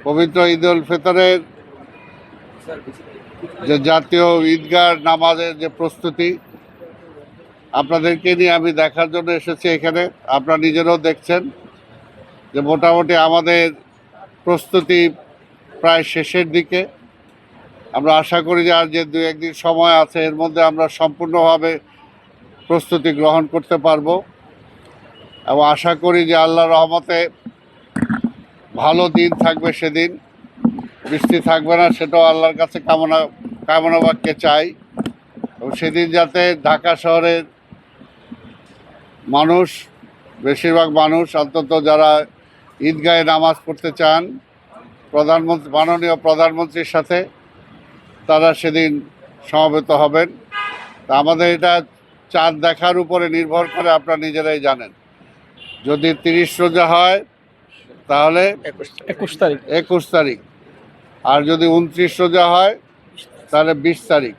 পবিত্র ঈদ উল ফিতরের যে জাতীয় ঈদগাহ নামাজের যে প্রস্তুতি আপনাদেরকে নিয়ে আমি দেখার জন্য এসেছি এখানে। আপনারা নিজেরাও দেখছেন যে মোটামুটি আমাদের প্রস্তুতি প্রায় শেষের দিকে। আমরা আশা করি যে আর যে দু একদিন সময় আছে এর মধ্যে আমরা সম্পূর্ণভাবে প্রস্তুতি গ্রহণ করতে পারবো এবং আশা করি যে আল্লাহর রহমতে ভালো দিন থাকবে। সেদিন বৃষ্টি থাকবে না, সেটাও আল্লাহর কাছে কামনা বাক্যে চাই। এবং সেদিন যাতে ঢাকা শহরের মানুষ, বেশিরভাগ মানুষ অন্তত যারা ঈদগাহে নামাজ পড়তে চান মাননীয় প্রধানমন্ত্রীর সাথে, তারা সেদিন সমবেত হবেন। তা আমাদের এটা চাঁদ দেখার উপরে নির্ভর করে, আপনারা নিজেরাই জানেন। যদি 30 রোজা হয় তাহলে 21 তারিখ, আর যদি 29 রোজা হয় তাহলে 20 তারিখ।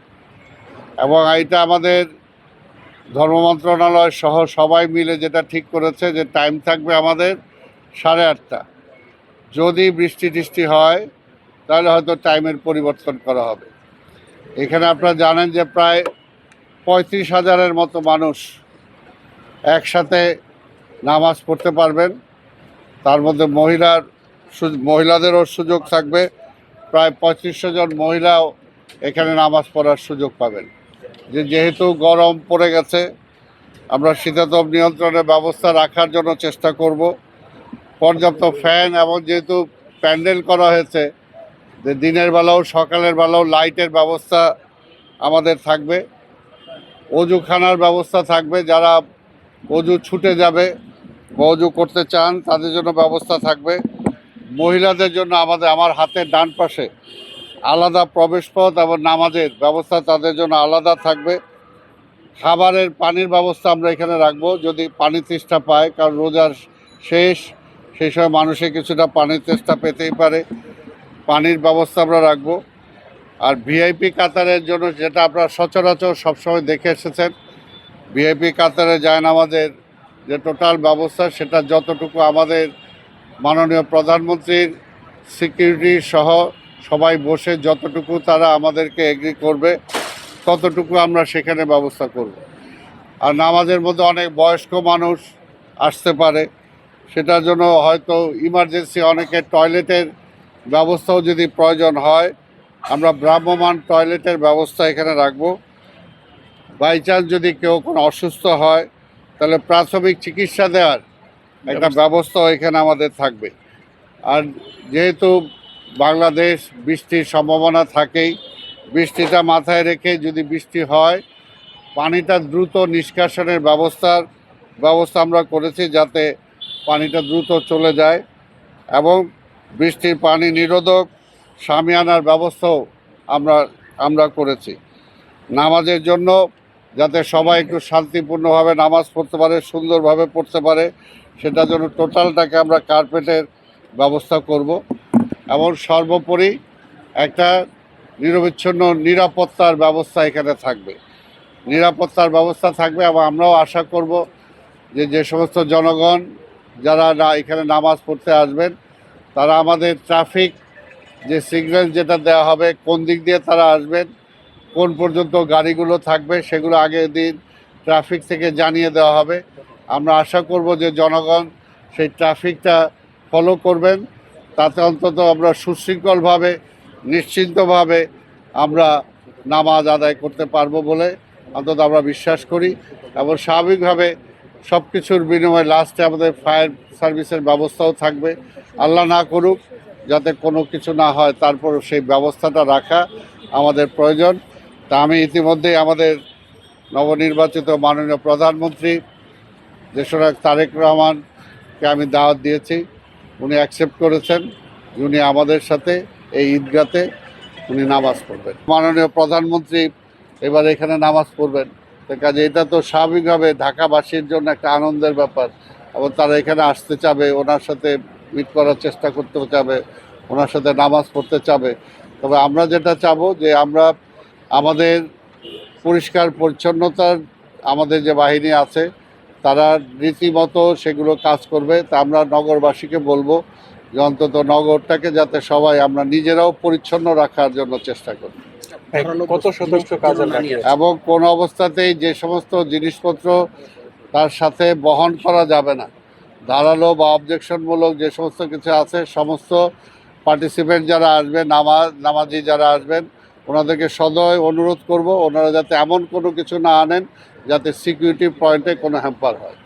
এবং এটা আমাদের ধর্ম মন্ত্রণালয় সহ সবাই মিলে যেটা ঠিক করেছে যে টাইম থাকবে আমাদের 8:30। যদি বৃষ্টি টিষ্টি হয় তাহলে হয়তো টাইমের পরিবর্তন করা হবে। এখানে আপনারা জানেন যে প্রায় 35,000-এর মতো মানুষ একসাথে নামাজ পড়তে পারবেন। তার মধ্যে মহিলাদেরও সুযোগ থাকবে। প্রায় 3500 জন মহিলাও এখানে নামাজ পড়ার সুযোগ পাবেন। যেহেতু গরম পড়ে গেছে, আমরা শীতাতপ নিয়ন্ত্রণের ব্যবস্থা রাখার জন্য চেষ্টা করব। পর্যাপ্ত ফ্যান এবং যেহেতু প্যান্ডেল করা হয়েছে, যে দিনের বেলাও সকালের বেলাও লাইটের ব্যবস্থা আমাদের থাকবে। অজুখানার ব্যবস্থা থাকবে, যারা অজু ছুটে যাবে বা অজু করতে চান তাদের জন্য ব্যবস্থা থাকবে। মহিলাদের জন্য আমার হাতের ডান পাশে আলাদা প্রবেশপথ এবং নামাজের ব্যবস্থা তাদের জন্য আলাদা থাকবে। খাবারের পানির ব্যবস্থা আমরা এখানে রাখবো, যদি পানি তেষ্টা পায়, কারণ রোজার শেষ, সেই সময় মানুষে কিছুটা পানির তেষ্টা পেতেই পারে। পানির ব্যবস্থা আমরা রাখবো। আর ভিআইপি কাতারের জন্য, যেটা আপনারা সচরাচর সবসময় দেখে এসেছেন, ভিআইপি কাতারে জায়নামাজের যে টোটাল ব্যবস্থা, সেটা যতটুকু আমাদের মাননীয় প্রধানমন্ত্রীর সিকিউরিটি সহ সবাই বসে যতটুকু তারা আমাদেরকে এগ্রি করবে ততটুকু আমরা সেখানে ব্যবস্থা করব। আর নামাজের মধ্যে অনেক বয়স্ক মানুষ আসতে পারে, সেটার জন্য হয়তো ইমার্জেন্সি অনেকের টয়লেটের ব্যবস্থাও যদি প্রয়োজন হয়, আমরা ভ্রাম্যমাণ টয়লেটের ব্যবস্থা এখানে রাখব। বাই চান্স যদি কেউ কোনো অসুস্থ হয় তাহলে প্রাথমিক চিকিৎসা দেওয়ার একটা ব্যবস্থাও এখানে আমাদের থাকবে। আর যেহেতু বাংলাদেশ বৃষ্টির সম্ভাবনা থাকেই, বৃষ্টিটা মাথায় রেখে যদি বৃষ্টি হয়, পানিটা দ্রুত নিষ্কাশনের ব্যবস্থা আমরা করেছি, যাতে পানিটা দ্রুত চলে যায়। এবং বৃষ্টির পানি নিরোধক শামিয়ানার ব্যবস্থাও আমরা করেছি নামাজের জন্য, যাতে সবাই একটু শান্তিপূর্ণভাবে নামাজ পড়তে পারে, সুন্দরভাবে পড়তে পারে। সেটার জন্য টোটালটাকে আমরা কার্পেটের ব্যবস্থা করব। এবং সর্বোপরি একটা নিরবিচ্ছিন্ন নিরাপত্তার ব্যবস্থা এখানে থাকবে। এবং আমরাও আশা করব যে সমস্ত জনগণ যারা এখানে নামাজ পড়তে আসবেন, তারা আমাদের ট্রাফিক যে সিগন্যাল যেটা দেওয়া হবে, কোন দিক দিয়ে তারা আসবেন, কোন পর্যন্ত গাড়িগুলো থাকবে, সেগুলো আগের দিন ট্রাফিক থেকে জানিয়ে দেওয়া হবে। আমরা আশা করব যে জনগণ সেই ট্রাফিকটা ফলো করবেন, তাতে অন্তত আমরা সুশৃঙ্খলভাবে নিশ্চিন্তভাবে আমরা নামাজ আদায় করতে পারবো বলে অন্তত আমরা বিশ্বাস করি। এবং স্বাভাবিকভাবে সব কিছুর বিনিময়ে লাস্টে আমাদের ফায়ার সার্ভিসের ব্যবস্থাও থাকবে। আল্লাহ না করুক যাতে কোনো কিছু না হয়, তারপর সেই ব্যবস্থাটা রাখা আমাদের প্রয়োজন। তা আমি ইতিমধ্যেই আমাদের নবনির্বাচিত মাননীয় প্রধানমন্ত্রী দেশনায়ক তারেক রহমানকে আমি দাওয়াত দিয়েছি, উনি অ্যাকসেপ্ট করেছেন। উনি আমাদের সাথে এই ঈদগাতে উনি নামাজ পড়বেন। মাননীয় প্রধানমন্ত্রী এবার এখানে নামাজ পড়বেন, তো কাজে এটা তো স্বাভাবিকভাবে ঢাকাবাসীর জন্য একটা আনন্দের ব্যাপার। এবং তারা এখানে আসতে চাবে, ওনার সাথে মিট করার চেষ্টা করতে চাবে, ওনার সাথে নামাজ পড়তে চাবে। তবে আমরা যেটা চাবো যে আমরা আমাদের পরিষ্কার পরিচ্ছন্নতার আমাদের যে বাহিনী আছে তারা রীতিমতো সেগুলো কাজ করবে। তা আমরা নগরবাসীকে বলবো যে অন্তত নগরটাকে যাতে সবাই আমরা নিজেরাও পরিচ্ছন্ন রাখার জন্য চেষ্টা করি। কত শতাংশ কাজ বাকি আছে? এবং কোন অবস্থাতেই যে সমস্ত জিনিসপত্র তার সাথে বহন করা যাবে না, ধারালো বা অবজেকশনমূলক যে সমস্ত কিছু আছে, সমস্ত পার্টিসিপেন্ট যারা আসবেন, নামাজি যারা আসবেন, ওনাদেরকে সদয় অনুরোধ করব ওনারা যাতে এমন কোনো কিছু না আনেন যাতে সিকিউরিটি পয়েন্টে কোনো হ্যাম্পার হয়।